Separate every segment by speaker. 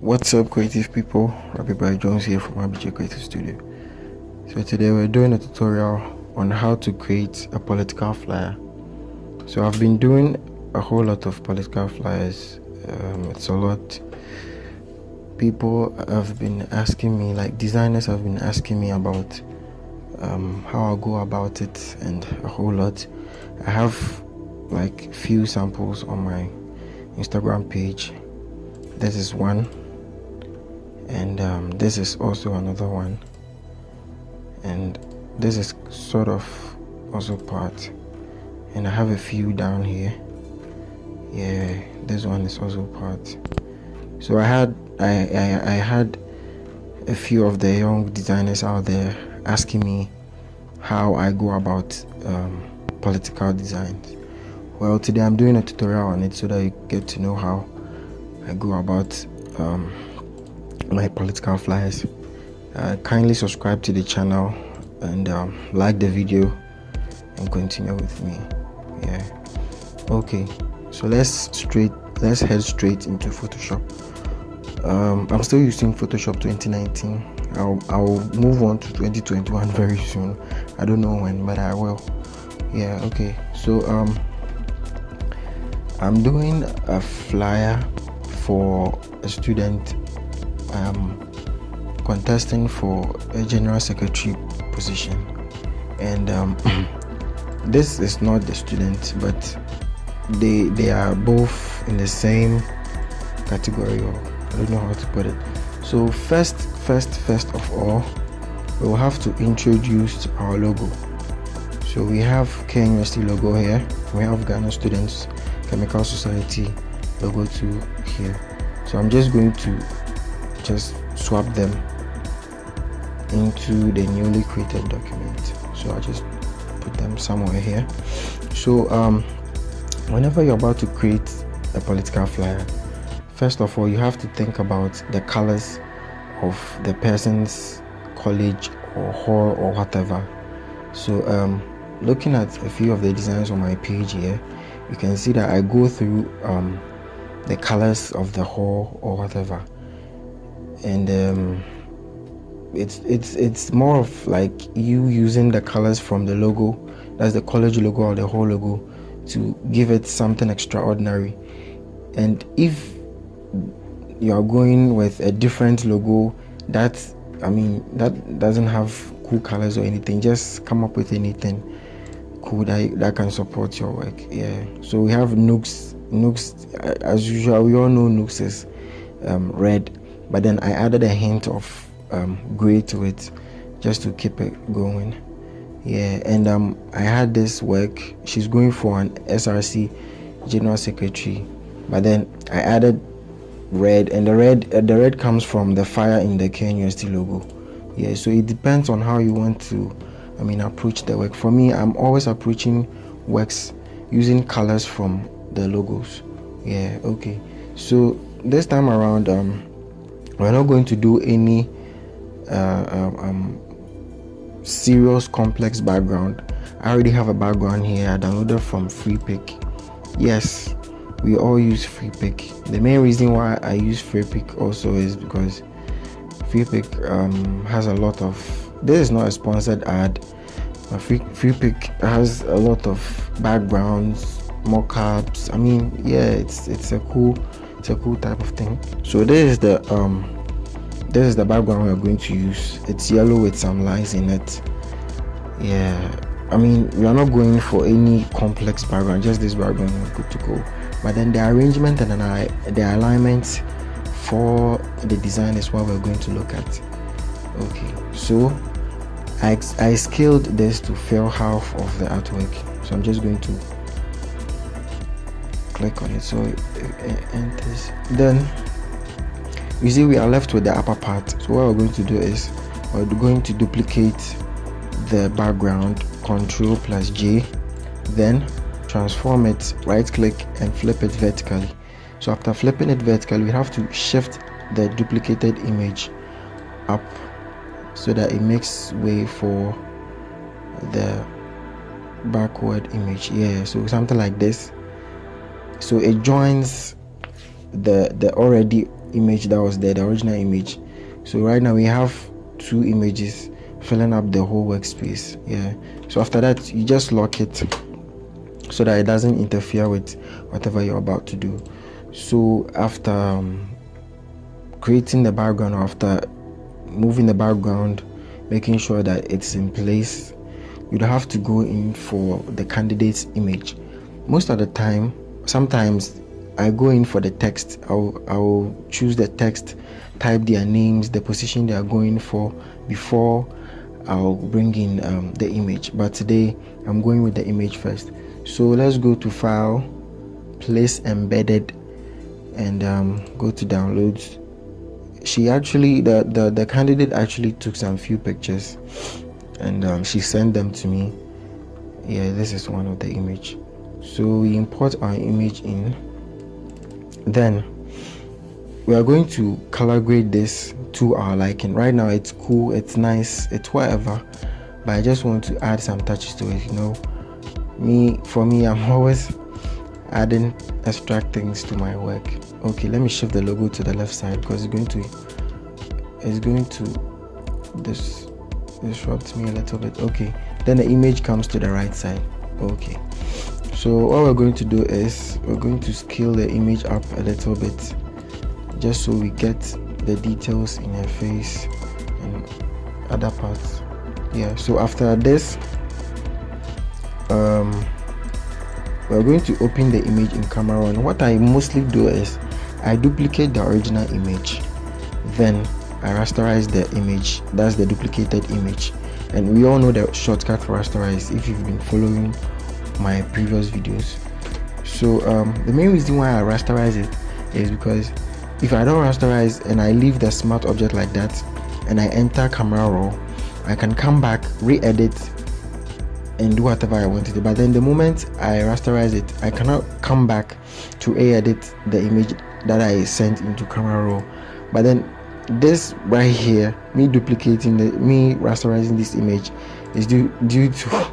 Speaker 1: What's up, creative people? Rabbi Jones here from RBJ Creative Studio. So today we're doing a tutorial on how to create a political flyer. So I've been doing a whole lot of political flyers. It's a lot. People have been asking me, like designers have been asking me about how I go about it and a whole lot. I have like few samples on my Instagram page. This is one, and this is also another one, and this is sort of also part, and I have a few down here. Yeah, this one is also part. So I had a few of the young designers out there asking me how I go about political designs. Well, today I'm doing a tutorial on it so that you get to know how I go about my political flyers. Kindly subscribe to the channel and like the video and continue with me. Yeah. Okay. So let's head straight into Photoshop. I'm still using Photoshop 2019. I'll move on to 2021 very soon. I don't know when, but I will. Yeah. Okay. So I'm doing a flyer for a student contesting for a general secretary position, and this is not the student, but they are both in the same category, or I don't know how to put it. So first of all, we will have to introduce our logo. So we have KNUST logo here, we have Ghana Students Chemical Society logo too here. So I'm just going to swap them into the newly created document. So I'll just put them somewhere here. So whenever you're about to create a political flyer, first of all you have to think about the colors of the person's college or hall or whatever. So looking at a few of the designs on my page here, you can see that I go through the colors of the hall or whatever, and it's more of like you using the colors from the logo, that's the college logo or the hall logo, to give it something extraordinary. And if you are going with a different logo that doesn't have cool colors or anything, just come up with anything cool that can support your work. Yeah. So we have Nooks, as usual, we all know Nooks is red, but then I added a hint of gray to it just to keep it going. Yeah. And I had this work, she's going for an SRC general secretary, but then I added red, and the red comes from the fire in the KNUST logo. Yeah. So it depends on how you want to approach the work. For me, I'm always approaching works using colors from the logos. Yeah. Okay. So this time around, we're not going to do any serious complex background. I already have a background here I downloaded from FreePic. Yes, we all use FreePic. The main reason why I use FreePic also is because FreePic has a lot of, this is not a sponsored ad, but FreePic has a lot of backgrounds, mockups. It's a cool type of thing. So this is the background we're going to use. It's yellow with some lines in it. Yeah, we are not going for any complex background, just this background, we're good to go. But then the arrangement and the alignment for the design is what we're going to look at. Okay, so I scaled this to fill half of the artwork, so I'm just going to click on it so it enters. Then you see we are left with the upper part. So what we're going to do is we're going to duplicate the background, Ctrl+J, then transform it, right click and flip it vertically. So after flipping it vertically, we have to shift the duplicated image up so that it makes way for the backward image. Yeah, so something like this. So it joins the already image that was there, the original image. So right now we have 2 images filling up the whole workspace. Yeah, so after that you just lock it so that it doesn't interfere with whatever you're about to do. So after creating the background, or after moving the background, making sure that it's in place, you'd have to go in for the candidate's image. Most of the time, sometimes I go in for the text. I'll choose the text, type their names, the position they are going for before I'll bring in the image. But today I'm going with the image first. So let's go to File, Place Embedded, and go to Downloads. She actually, the candidate actually took some few pictures, and she sent them to me. Yeah, this is one of the image. So we import our image in. Then we are going to color grade this to our liking. Right now it's cool, it's nice, it's whatever, but I just want to add some touches to it. You know, for me I'm always adding extra things to my work. Okay, let me shift the logo to the left side because it's going to disrupt me a little bit. Okay, then the image comes to the right side. Okay, so what we're going to do is we're going to scale the image up a little bit, just so we get the details in her face and other parts. Yeah, so after this we're going to open the image in Camera Raw. And what I mostly do is I duplicate the original image, then I rasterize the image. That's the duplicated image, and we all know the shortcut for rasterize if you've been following my previous videos. So the main reason why I rasterize it is because if I don't rasterize and I leave the smart object like that and I enter Camera Raw, I can come back, re-edit and do whatever I want to do. But then the moment I rasterize it, I cannot come back to edit the image that I sent into Camera Raw. But then this right here, me rasterizing this image is due to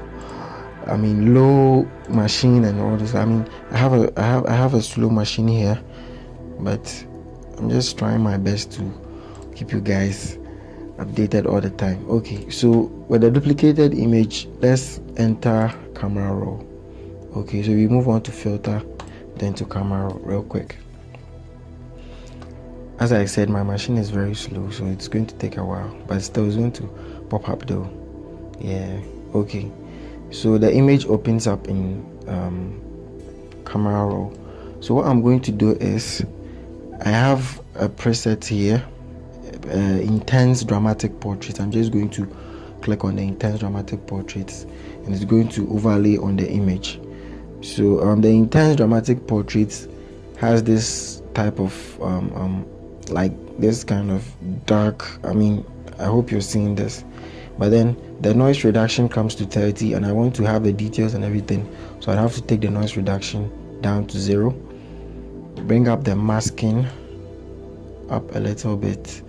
Speaker 1: low machine and all this. I have a slow machine here, but I'm just trying my best to keep you guys updated all the time. Okay, so with the duplicated image, let's enter Camera Raw. Okay, so we move on to filter, then to Camera Raw real quick. As I said, my machine is very slow, so it's going to take a while, but still it's going to pop up though. Yeah, okay, so the image opens up in Camera Raw. So what I'm going to do is I have a preset here, intense dramatic portrait. I'm just going to click on the intense dramatic portraits, and it's going to overlay on the image. So the intense dramatic portraits has this type of like this kind of dark, I hope you're seeing this, but then the noise reduction comes to 30, and I want to have the details and everything, so I'd have to take the noise reduction down to 0, bring up the masking up a little bit,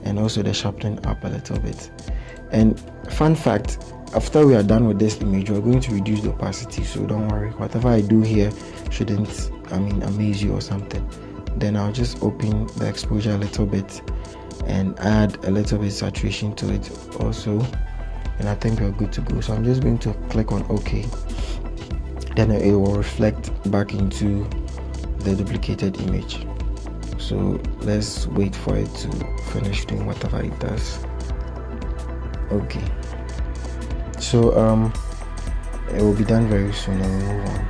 Speaker 1: and also the sharpening up a little bit. And fun fact, after we are done with this image, we're going to reduce the opacity, so don't worry, whatever I do here shouldn't amaze you or something. Then I'll just open the exposure a little bit and add a little bit saturation to it also, and I think we're good to go. So I'm just going to click on OK, then it will reflect back into the duplicated image. So let's wait for it to finish doing whatever it does. Okay, so it will be done very soon, and we'll move on.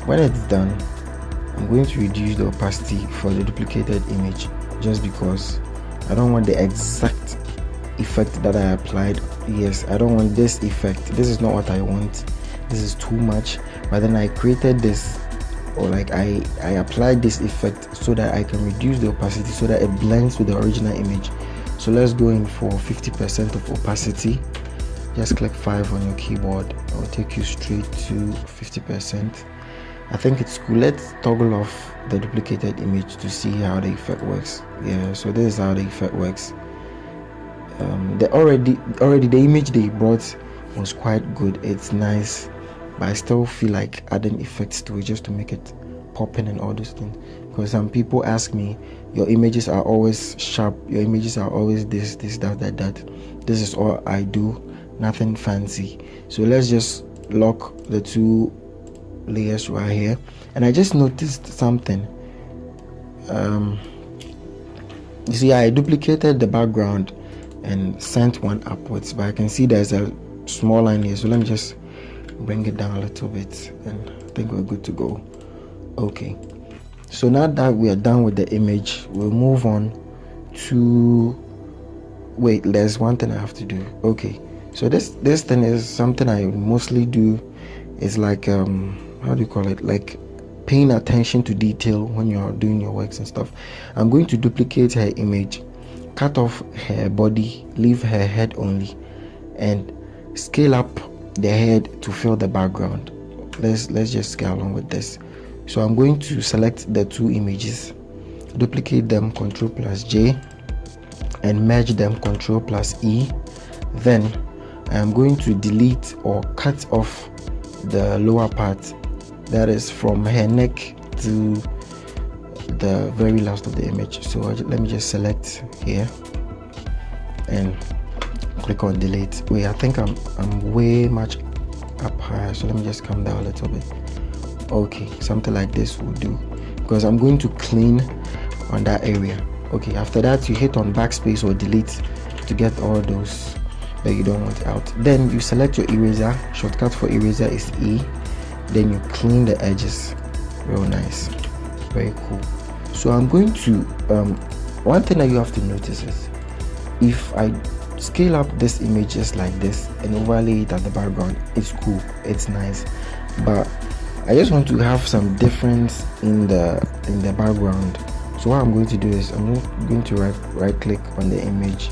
Speaker 1: When it's done, I'm going to reduce the opacity for the duplicated image, just because I don't want the exact effect that I applied. Yes, I don't want this effect. This is not what I want. This is too much. But then I created this, or like I applied this effect so that I can reduce the opacity so that it blends with the original image. So let's go in for 50% of opacity. Just click 5 on your keyboard. It will take you straight to 50%. I think it's cool. Let's toggle off the duplicated image to see how the effect works. Yeah, so this is how the effect works. Already the image they brought was quite good. It's nice, but I still feel like adding effects to it just to make it popping and all those things. Because some people ask me, your images are always sharp, your images are always this, that. This is all I do, nothing fancy. So let's just lock the two layers right here. And I just noticed something. You see, I duplicated the background and sent one upwards, but I can see there's a small line here, so let me just bring it down a little bit, and I think we're good to go. Okay, so now that we are done with the image, we'll move on to, wait, there's one thing I have to do. Okay, so this thing is something I mostly do. Is like how do you call it, like paying attention to detail when you're doing your works and stuff. I'm going to duplicate her image, cut off her body, leave her head only, and scale up the head to fill the background. Let's just scale along with this. So I'm going to select the two images, duplicate them, Ctrl+J, and merge them, Ctrl+E. Then I'm going to delete or cut off the lower part, that is from her neck to the very last of the image. So let me just select here and click on delete. Wait, I think I'm way much up higher, so let me just come down a little bit. Okay, something like this will do, because I'm going to clean on that area. Okay, after that you hit on backspace or delete to get all those that you don't want out. Then you select your eraser. Shortcut for eraser is E. Then you clean the edges. Real nice, very cool. So I'm going to one thing that you have to notice is, if I scale up this image just like this and overlay it at the background, it's cool, it's nice, but I just want to have some difference in the background. So what I'm going to do is I'm going to right click on the image.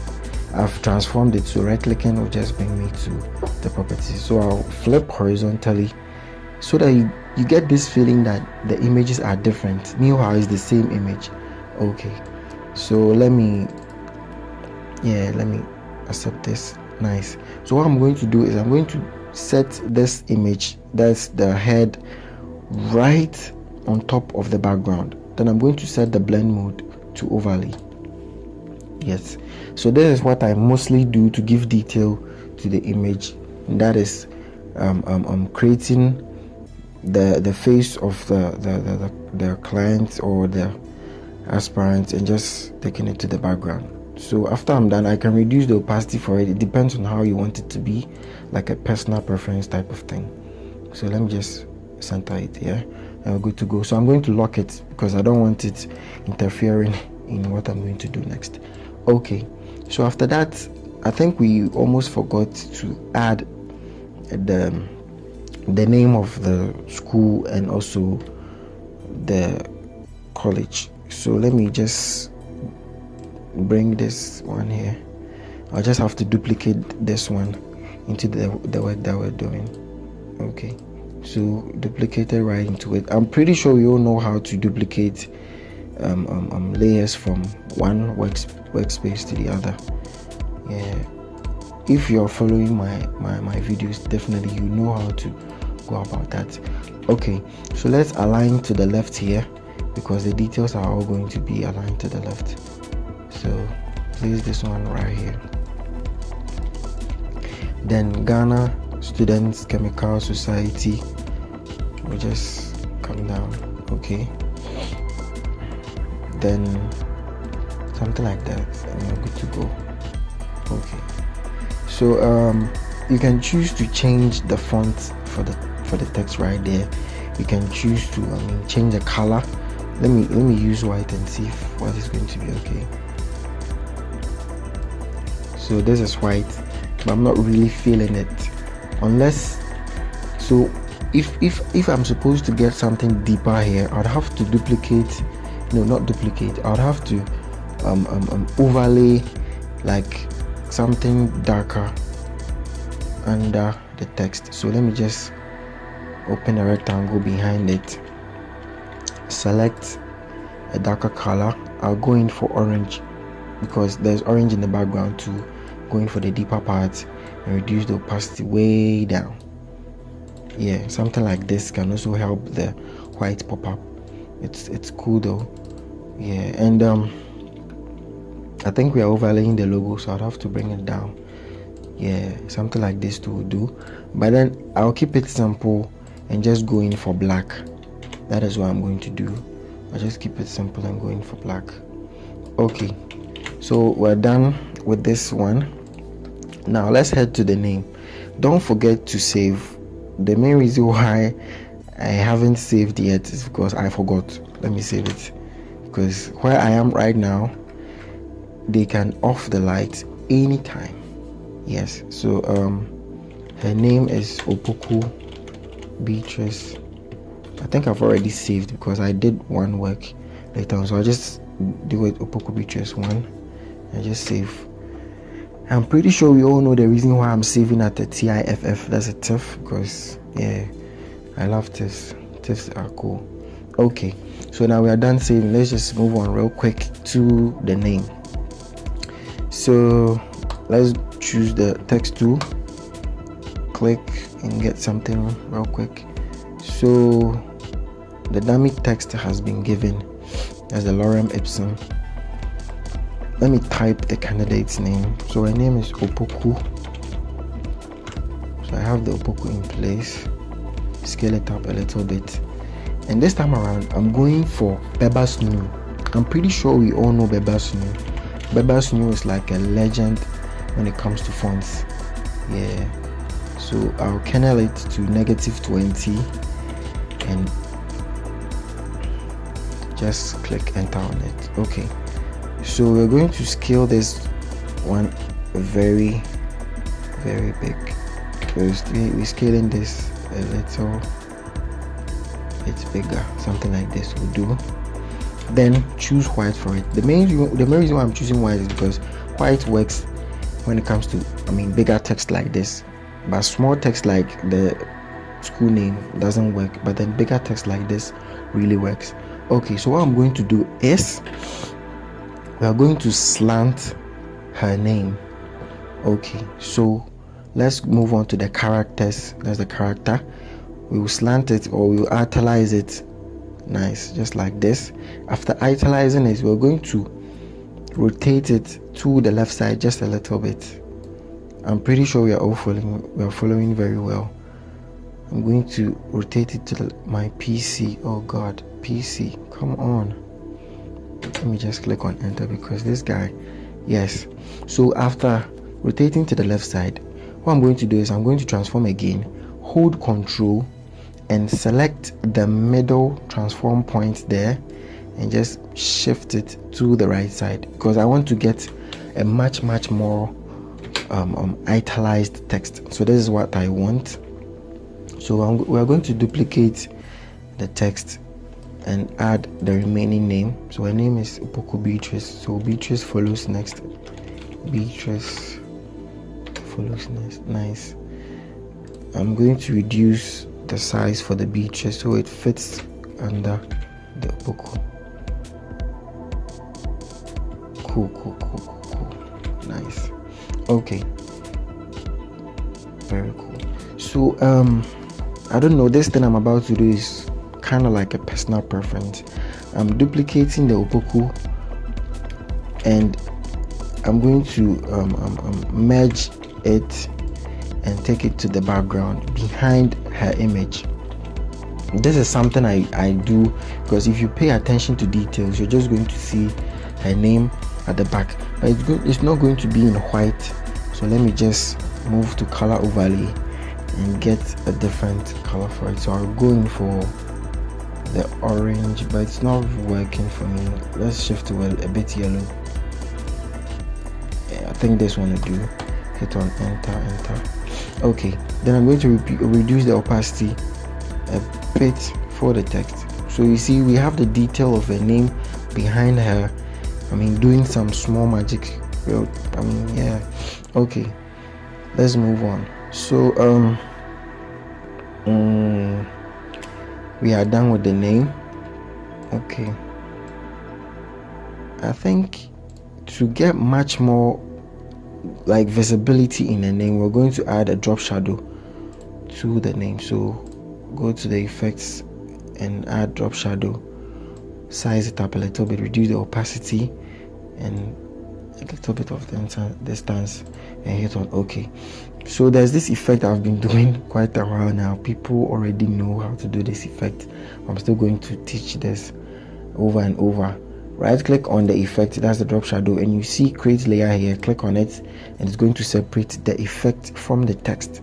Speaker 1: I've transformed it, so right clicking will just bring me to the properties. So I'll flip horizontally so that you get this feeling that the images are different. Meanwhile, it's the same image. Okay, so let me accept this. Nice. So what I'm going to do is I'm going to set this image, that's the head, right on top of the background. Then I'm going to set the blend mode to overlay. Yes, so this is what I mostly do to give detail to the image, and that is creating the face of the client or the aspirant and just taking it to the background. So after I'm done, I can reduce the opacity for it. It depends on how you want it to be, like a personal preference type of thing. So let me just center it here, and we're good to go. So I'm going to lock it because I don't want it interfering in what I'm going to do next. Okay, so after that, I think we almost forgot to add the name of the school and also the college. So let me just bring this one here. I'll just have to duplicate this one into the work that we're doing. Okay, so duplicate it right into it. I'm pretty sure you all know how to duplicate layers from one workspace to the other. Yeah, if you're following my videos, definitely you know how to go about that. Okay, so let's align to the left here because the details are all going to be aligned to the left. So place this one right here. Then Ghana Students Chemical Society will just come down. Okay, then something like that, and we're good to go. Okay, so you can choose to change the font for the text right there. You can choose to change the color. Let me use white and see if white is going to be okay. So this is white, but I'm not really feeling it, unless, so if I'm supposed to get something deeper here, I'd have to duplicate, no, not duplicate, I'd have to overlay like something darker under the text. So let me just open a rectangle behind it, select a darker color. I'll go in for orange because there's orange in the background too. Going for the deeper parts and reduce the opacity way down. Yeah, something like this can also help the white pop up. It's cool though. Yeah, and I think we are overlaying the logo, so I'd have to bring it down. Yeah, something like this to do, but then I'll keep it simple and just go in for black. That is what I'm going to do. I'll just keep it simple and go in for black. Okay, so we're done with this one. Now let's head to the name. Don't forget to save. The main reason why I haven't saved yet is because I forgot. Let me save it, because where I am right now, they can off the lights anytime. Yes, so her name is Opoku Beatrice. I think I've already saved because I did one work later on, so I'll just do it Opoku Beatrice 1 and just save. I'm pretty sure we all know the reason why I'm saving at the TIFF. That's a TIFF, because yeah, I love TIFFs. TIFFs are cool. Okay, so now we are done saving. Let's just move on real quick to the name. So let's choose the text tool, click and get something real quick. So the dummy text has been given as the lorem ipsum. Let me type the candidate's name. So her name is Opoku. So I have the Opoku in place. Scale it up a little bit. And this time around, I'm going for Bebasnu. I'm pretty sure we all know Bebasnu. Bebasnu is like a legend when it comes to fonts. Yeah. So I'll kernel it to -20 and just click enter on it. Okay. So we're going to scale this one very big, because we're scaling this a little bit bigger. Something like this will do. Then choose white for it. The main reason why I'm choosing white is because white works when it comes to, bigger text like this, but small text like the school name doesn't work, but then bigger text like this really works. Okay, so what I'm going to do is we are going to slant her name. Okay, so let's move on to the characters. That's the character. We will slant it, or we will italize it. Nice, just like this. After italizing it, we're going to rotate it to the left side just a little bit. I'm pretty sure we are all following very well. I'm going to rotate it to my PC. Oh god, PC, come on. Let me just click on enter, because this guy, yes. So after rotating to the left side, what I'm going to do is I'm going to transform again, hold Control and select the middle transform point there and just shift it to the right side, because I want to get a much more italicized text. So this is what I want. So we are going to duplicate the text and add the remaining name. So her name is Opoku Beatrice. So Beatrice follows next. Beatrice follows next. Nice. I'm going to reduce the size for the Beatrice so it fits under the Opoku. Cool. Nice. Okay. Very cool. So I don't know, this thing I'm about to do is kind of like a personal preference. I'm duplicating the Opoku and I'm going to merge it and take it to the background behind her image. This is something I do because if you pay attention to details, you're just going to see her name at the back, but it's not going to be in white. So let me just move to color overlay and get a different color for it. So I'll go in for the orange, but it's not working for me. Let's shift to a bit yellow. Yeah, I think this one will do. Hit on enter. Okay, then I'm going to reduce the opacity a bit for the text. So you see we have the detail of her name behind her. Doing some small magic. Yeah. Okay, let's move on. So we are done with the name. Okay, I think to get much more like visibility in the name, we're going to add a drop shadow to the name. So go to the effects and add drop shadow. size it up a little bit, reduce the opacity and a little bit of the distance, and hit on OK. So there's this effect I've been doing quite a while now. People already know how to do this effect. I'm still going to teach this over and over. Right click on the effect, that's the drop shadow, and you see create layer here. Click on it and it's going to separate the effect from the text.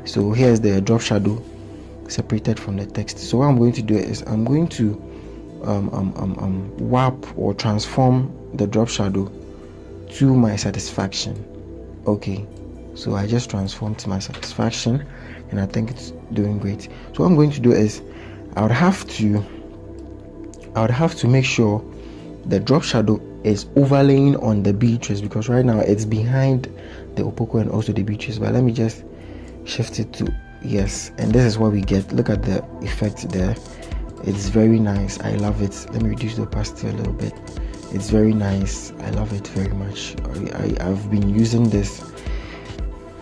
Speaker 1: So here's the drop shadow separated from the text. So what I'm going to do is I'm going to warp or transform the drop shadow to my satisfaction. Okay, so I just transformed to my satisfaction and I think it's doing great. So what I'm going to do is I would have to make sure the drop shadow is overlaying on the beatrice, because right now it's behind the opoko and also the beatrice. But let me just shift it to yes, and this is what we get. Look at the effect there. It's very nice. I love it. Let me reduce the opacity a little bit. It's very nice. I love it very much. I've been using this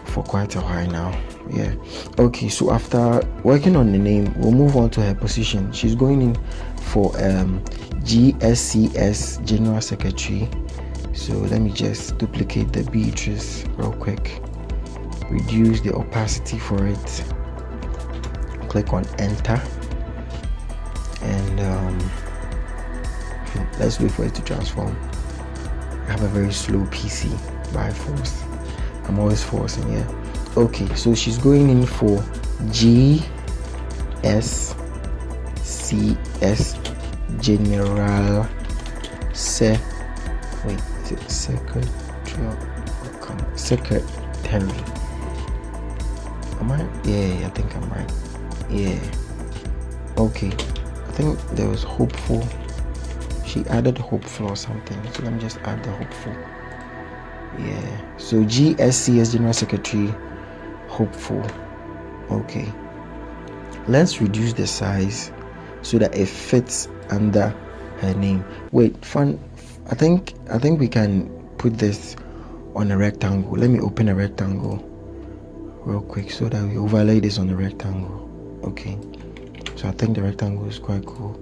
Speaker 1: for quite a while now. Yeah. Okay, so after working on the name, we'll move on to her position. She's going in for GSCS, General Secretary. So let me just duplicate the beatrice real quick, reduce the opacity for it, click on enter, and let's wait for it to transform. I have a very slow PC by force. I'm always forcing. Yeah. Okay, so she's going in for GSCS, General Secretary. Am I? Yeah, I think I'm right. Yeah. Okay. I think there was hopeful. She added hopeful or something. So let me just add the hopeful. Yeah. So GSCS General Secretary, hopeful. Okay. Let's reduce the size so that it fits under her name. Wait, fun. I think we can put this on a rectangle. Let me open a rectangle real quick so that we overlay this on the rectangle. Okay, so I think the rectangle is quite cool.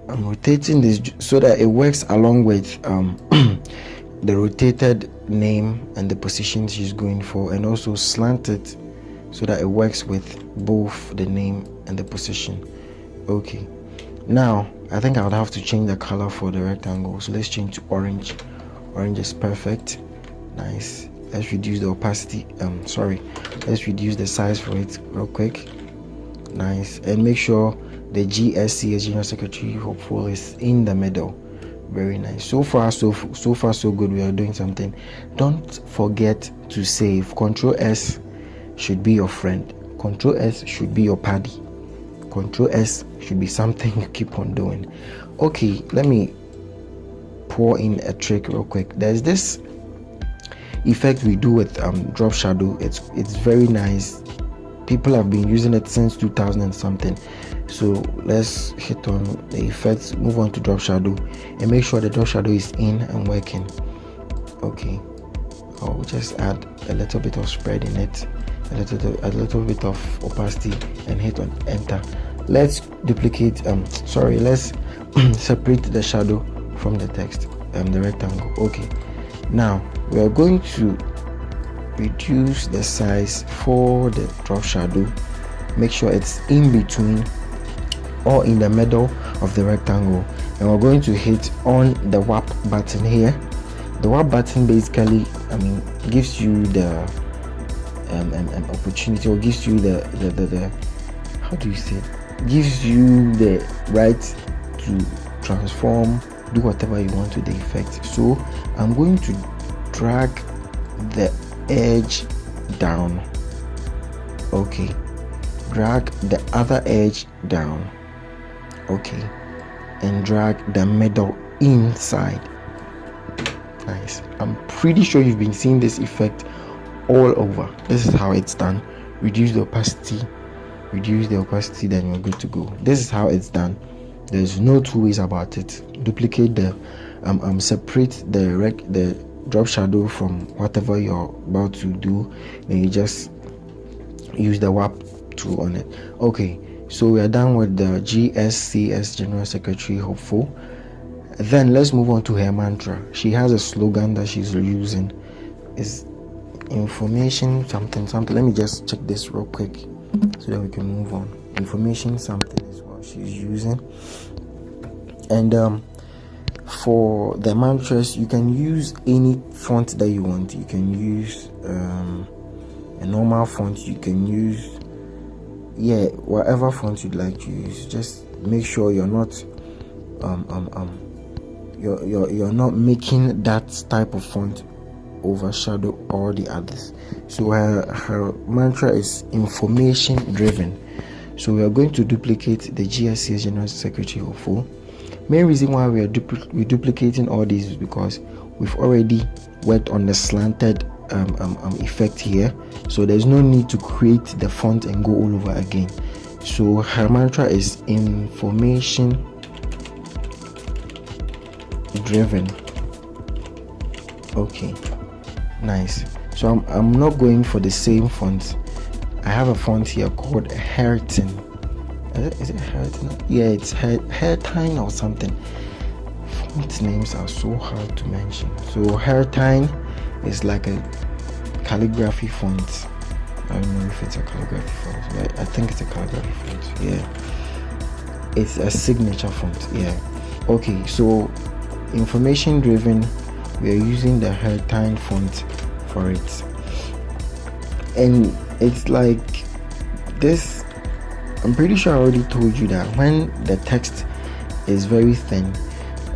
Speaker 1: I'm rotating this so that it works along with the rotated name and the position she's going for, and also slant it so that it works with both the name and the position. Okay, now I think I would have to change the color for the rectangle, so let's change to orange. Orange is perfect. Nice. Let's reduce the opacity. Let's reduce the size for it real quick. Nice. And make sure the GSC General Secretary hopeful is in the middle. Very nice. So far so good. We are doing something. Don't forget to save. Control S should be your friend. Control S should be your paddy. Control S should be something you keep on doing. Okay, let me pour in a trick real quick. There's this effect we do with drop shadow. It's very nice. People have been using it since 2000 and something. So let's hit on the effects, move on to drop shadow, and make sure the drop shadow is in and working. Okay, I'll just add a little bit of spread in it, a little bit of opacity, and hit on enter. Let's duplicate let's separate the shadow from the text, the rectangle. Okay, now we are going to reduce the size for the drop shadow. Make sure it's in between or in the middle of the rectangle, and we're going to hit on the warp button here. The warp button basically gives you the opportunity, or gives you the how do you say it? Gives you the right to transform, do whatever you want with the effect. So I'm going to drag the edge down. Okay, drag the other edge down. Okay, and drag the middle inside. Nice. I'm pretty sure you've been seeing this effect all over. This is how it's done. Reduce the opacity, then you're good to go. This is how it's done. There's no two ways about it. Duplicate the separate the drop shadow from whatever you're about to do, and you just use the warp tool on it. Okay, So we are done with the GSCS General Secretary Hopeful. Then let's move on to her mantra. She has a slogan that she's using. Is information something. Let me just check this real quick so that we can move on. Information something is what she's using. And for the mantras, you can use any font that you want. You can use a normal font. You can use whatever font you'd like to use. Just make sure you're not you're not making that type of font overshadow all the others. So her mantra is information driven. So we are going to duplicate the GSCS General Secretary Hopeful. Main reason why we're duplicating all these is because we've already worked on the slanted effect here, so there's no need to create the font and go all over again. So her mantra is information driven. Okay, nice. So I'm not going for the same font. I have a font here called Hairton. Is it Hairton? Yeah, it's Hairtine or something. Font names are so hard to mention. So Hairtine is like a calligraphy font. I don't know if it's a calligraphy font, but I think it's a calligraphy font. Yeah, it's a signature font. Yeah. Okay, so information driven, we are using the Hairtine font for it, and it's like this. I'm pretty sure I already told you that when the text is very thin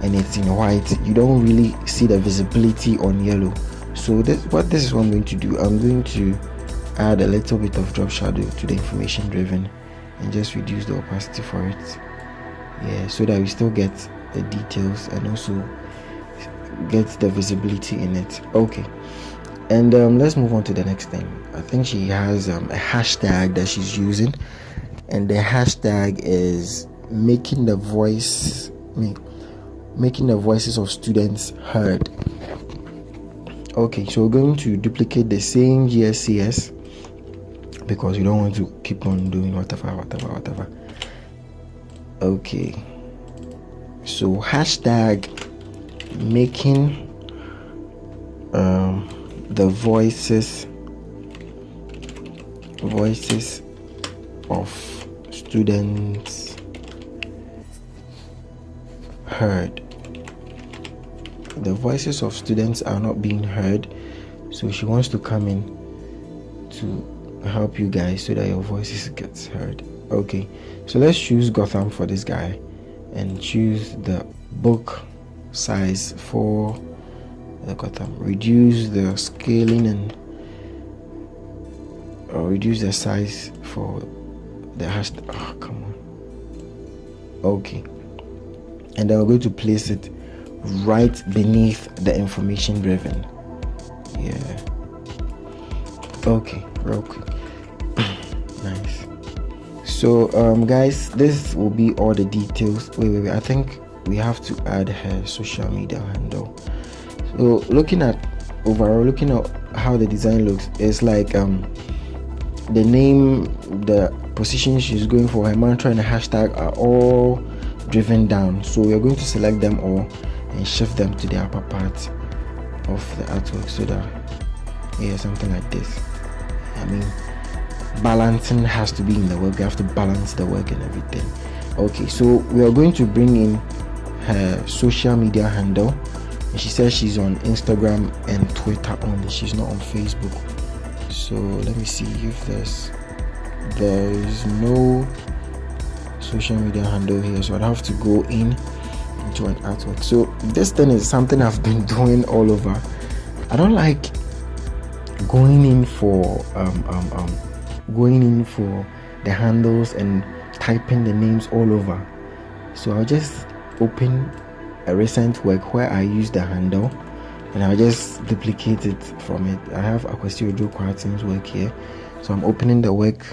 Speaker 1: and it's in white, you don't really see the visibility on yellow. So this is what I'm going to do. I'm going to add a little bit of drop shadow to the information driven and just reduce the opacity for it. Yeah, so that we still get the details and also get the visibility in it. Okay, and let's move on to the next thing. I think she has a hashtag that she's using, and the hashtag is making the voices of students heard. Okay, so we're going to duplicate the same GSCS because we don't want to keep on doing whatever. Okay, so hashtag making the voices of students heard. The voices of students are not being heard, so she wants to come in to help you guys so that your voices gets heard. Okay, so let's choose Gotham for this guy and choose the book size for the Gotham. Reduce the scaling and reduce the size for the hashtag. Oh, come on. Okay, and then we're going to place it right beneath the information driven. Yeah. Okay, real quick. Nice. So guys, this will be all the details. Wait, I think we have to add her social media handle. So looking at how the design looks, it's like the name, the position she's going for, her mantra and the hashtag are all driven down. So we are going to select them all and shift them to the upper part of the artwork so that, yeah, something like this. I mean, balancing has to be in the work. We have to balance the work and everything. Okay, so we are going to bring in her social media handle, and she says she's on Instagram and Twitter only. She's not on Facebook. So let me see if there's no social media handle here, so I'd have to go into an artwork. So this thing is something I've been doing all over. I don't like going in for the handles and typing the names all over. So I'll just open a recent work where I use the handle and I'll just duplicate it from it. I have Akwasi Ojo Kwarteng's work here, so I'm opening the work.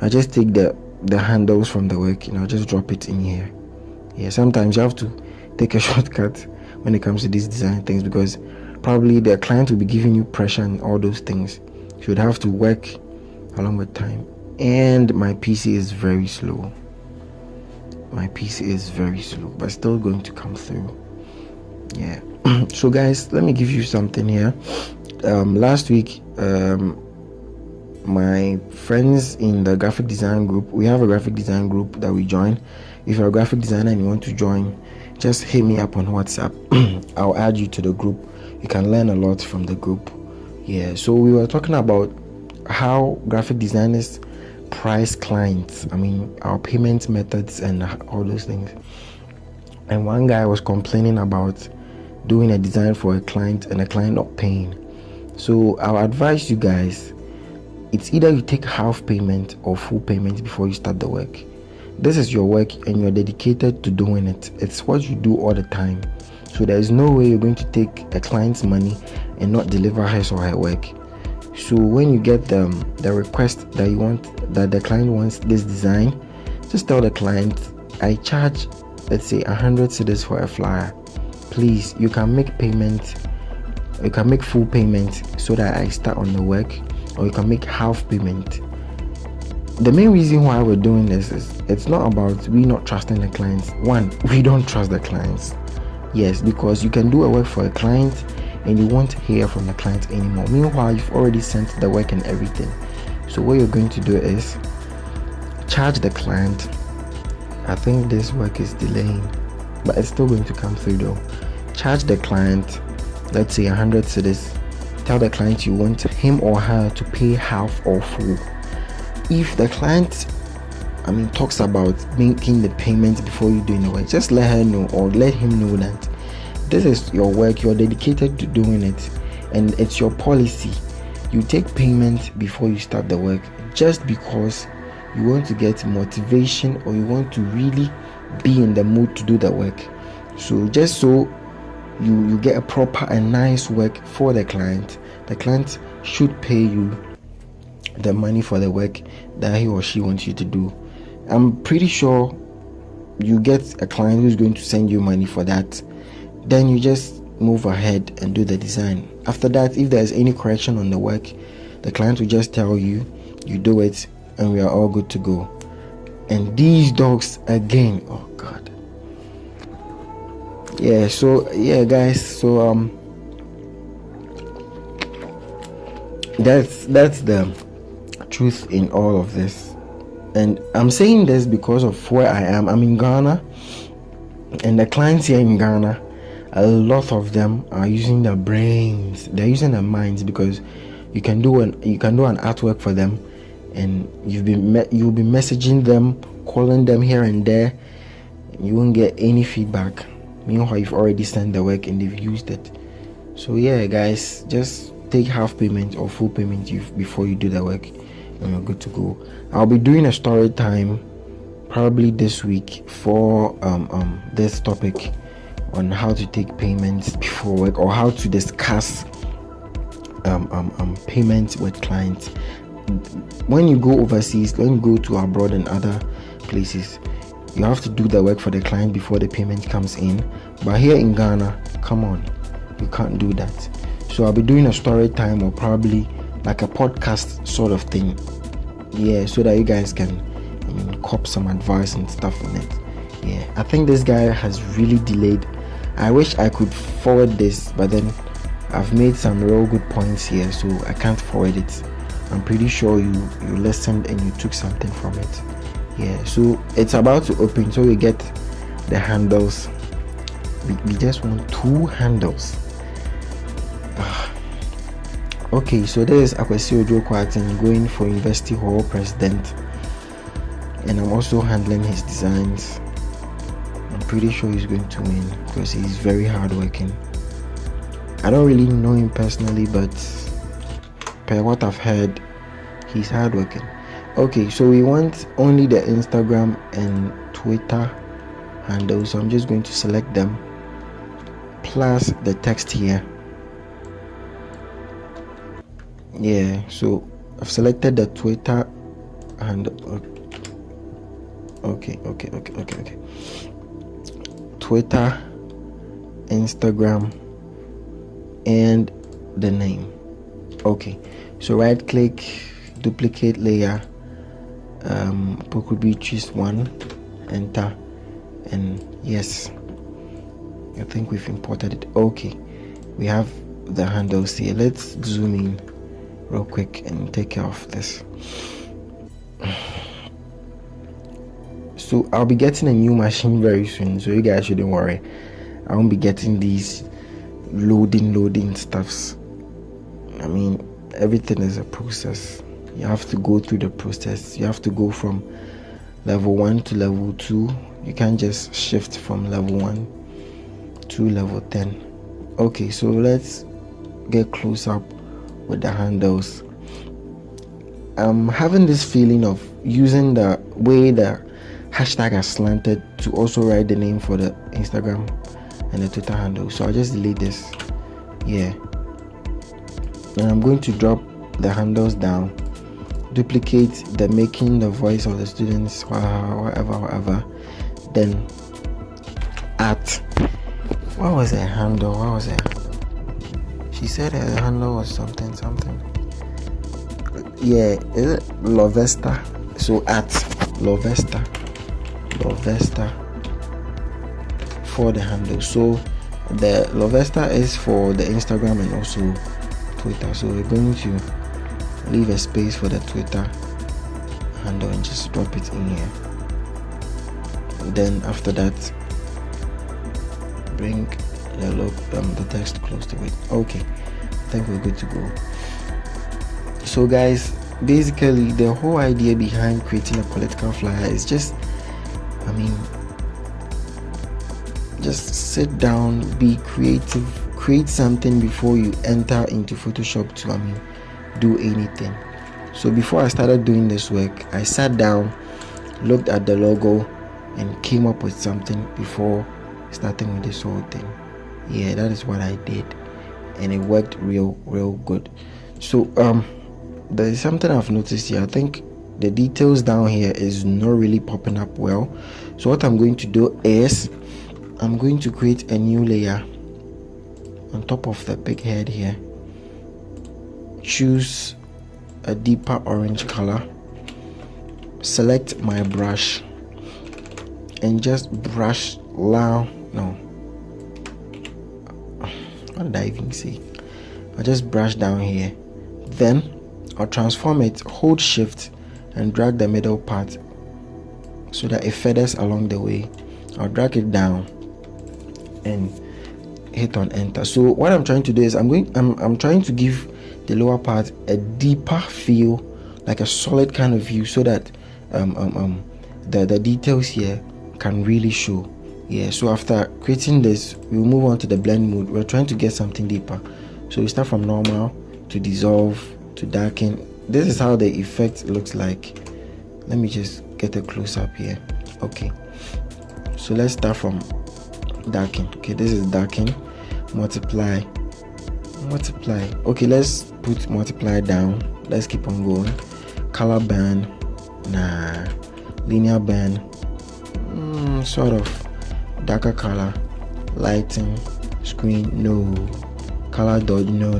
Speaker 1: I just take the handles from the work and I'll just drop it in here. Yeah, sometimes you have to take a shortcut when it comes to these design things, because probably the client will be giving you pressure and all those things. You would have to work along with time. and my PC is very slow. But still going to come through. Yeah. So guys, let me give you something here. Last week, my friends in the graphic design group, we have a graphic design group that we join. If you're a graphic designer and you want to join, just hit me up on WhatsApp. I'll add you to the group. You can learn a lot from the group. Yeah, so we were talking about how graphic designers price clients, our payment methods and all those things. And one guy was complaining about doing a design for a client and a client not paying. So I'll advise you guys, it's either you take half payment or full payment before you start the work. This is your work and you're dedicated to doing it. It's what you do all the time. So there is no way you're going to take a client's money and not deliver his or her work. So when you get the request that you want, that the client wants this design, just tell the client, I charge, let's say 100 cedis for a flyer. Please, you can make payment, you can make full payment so that I start on the work, or you can make half payment. The main reason why we're doing this is it's not about we not trusting the clients. One, we don't trust the clients. Yes, because you can do a work for a client and you won't hear from the client anymore. Meanwhile, you've already sent the work and everything. So what you're going to do is charge the client. I think this work is delaying, but it's still going to come through though. Charge the client, let's say 100 cedis. Tell the client you want him or her to pay half or full. If the client talks about making the payment before you doing the work, just let her know or let him know that this is your work, you're dedicated to doing it, and it's your policy. You take payment before you start the work just because you want to get motivation or you want to really be in the mood to do the work. So just so you get a proper and nice work for the client should pay you the money for the work that he or she wants you to do. I'm pretty sure you get a client who's going to send you money for that. Then you just move ahead and do the design. After that, if there's any correction on the work, the client will just tell you, you do it, and we are all good to go. And these dogs again, oh god. Yeah, so yeah guys, so that's the truth in all of this. And I'm saying this because of where I am. I'm in Ghana, and the clients here in Ghana, a lot of them are using their brains, they're using their minds, because you can do an artwork for them, and you'll be messaging them, calling them here and there, and you won't get any feedback. Meanwhile, you've already sent the work and they've used it. So yeah guys, just take half payment or full payment before you do the work, and you're good to go. I'll be doing a story time probably this week for this topic on how to take payments before work, or how to discuss payments with clients. When you go overseas, when you go to abroad and other places, you have to do the work for the client before the payment comes in. But here in Ghana, come on, you can't do that. So I'll be doing a story time, or probably like a podcast sort of thing, yeah, so that you guys can cop some advice and stuff on it. Yeah, I think this guy has really delayed. I wish I could forward this, but then I've made some real good points here, so I can't forward it. I'm pretty sure you listened and you took something from it. Yeah, so it's about to open, so we get the handles. We just want 2 handles. Okay, so this is Akwesi Ojo Kwartin going for University Hall President, and I'm also handling his designs. I'm pretty sure he's going to win because he's very hardworking. I don't really know him personally, but per what I've heard, he's hardworking. Okay, so we want only the Instagram and Twitter handles, so I'm just going to select them plus the text here. Yeah, so I've selected the Twitter and okay. Twitter, Instagram, and the name. Okay, so right click, duplicate layer, could be choose one, enter, and yes, I think we've imported it. Okay, we have the handles here. Let's zoom in real quick and take care of this. So I'll be getting a new machine very soon, so you guys shouldn't worry. I won't be getting these loading stuffs. I mean, everything is a process. You have to go through the process. You have to go from level 1 to level 2. You can't just shift from level 1 to level 10. Okay, so let's get close up with the handles. I'm having this feeling of using the way the hashtag has slanted to also write the name for the Instagram and the Twitter handle. So I'll just delete this. Yeah. And I'm going to drop the handles down, duplicate the making the voice of the students, whatever. Then at what was a handle? She said her handle was something. Yeah, is it Lovesta? So at Lovesta for the handle. So the Lovesta is for the Instagram and also Twitter. So we're going to leave a space for the Twitter handle and just drop it in here. And then after that, bring the text close to it. Okay, I think we're good to go. So guys, basically the whole idea behind creating a political flyer is just sit down, be creative, create something before you enter into Photoshop to do anything. So before I started doing this work, I sat down, looked at the logo and came up with something before starting with this whole thing. Yeah, that is what I did, and it worked real good. So there is something I've noticed here. I think the details down here is not really popping up well. So what I'm going to do is I'm going to create a new layer on top of the big head here. Choose a deeper orange color, select my brush and just brush what did I even say? I'll just brush down here, then I'll transform it, hold shift and drag the middle part so that it feathers along the way. I'll drag it down and hit on enter. So what I'm trying to do is I'm trying to give the lower part a deeper feel, like a solid kind of view, so that the details here can really show. Yeah, so after creating this, we'll move on to the blend mode. We're trying to get something deeper, so we start from normal to dissolve to darken. This is how the effect looks like. Let me just get a close up here. Okay, so let's start from darken. Okay, this is darken. Multiply. Okay, let's put multiply down. Let's keep on going. Color band, linear band, sort of darker color. Lighting, screen, no. Color dodge, no.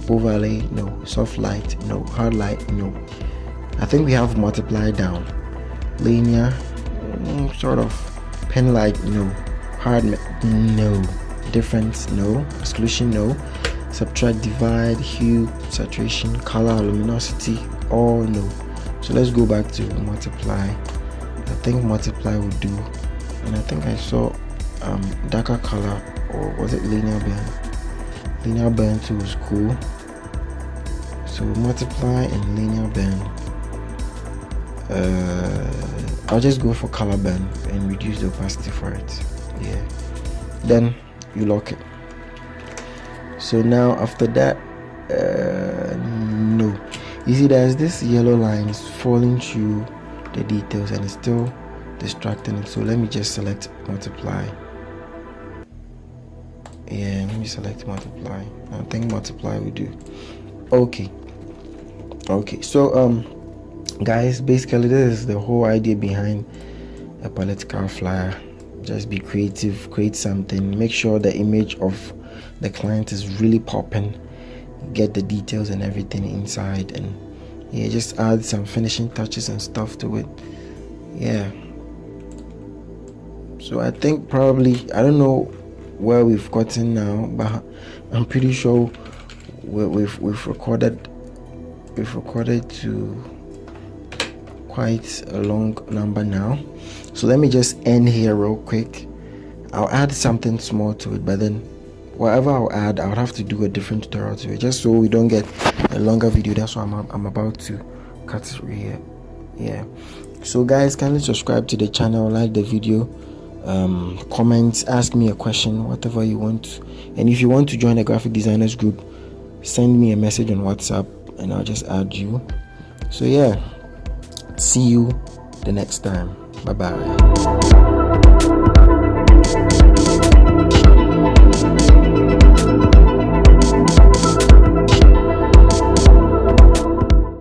Speaker 1: Overlay, no. Soft light, no. Hard light, no. I think we have multiply down. Linear, sort of. Pen light, no. Hard, no. Difference, no. Exclusion, no. Subtract, divide, hue, saturation, color, luminosity, all no. So let's go back to multiply. I think multiply will do, and I think I saw darker color, or was it linear band? Linear band too was cool. So multiply and linear band. I'll just go for color band and reduce the opacity for it. Yeah, then you lock it. So now after that, no, you see there's this yellow lines falling through the details and it's still distracting it. So let me just select multiply. Yeah, let me select multiply. I think multiply will do. Okay, so guys, basically this is the whole idea behind a political flyer. Just be creative, create something, make sure the image of the client is really popping, get the details and everything inside, and Yeah, just add some finishing touches and stuff to it. Yeah, so I think probably, I don't know where we've gotten now, but I'm pretty sure we've recorded to quite a long number now. So let me just end here real quick. I'll add something small to it, but then whatever I'll add, I'll have to do a different tutorial to it, just so we don't get a longer video. That's why I'm about to cut it right here. Yeah, so guys, kindly subscribe to the channel, like the video, comment, ask me a question, whatever you want. And if you want to join the graphic designers group, send me a message on WhatsApp and I'll just add you. So yeah, see you the next time. Bye bye.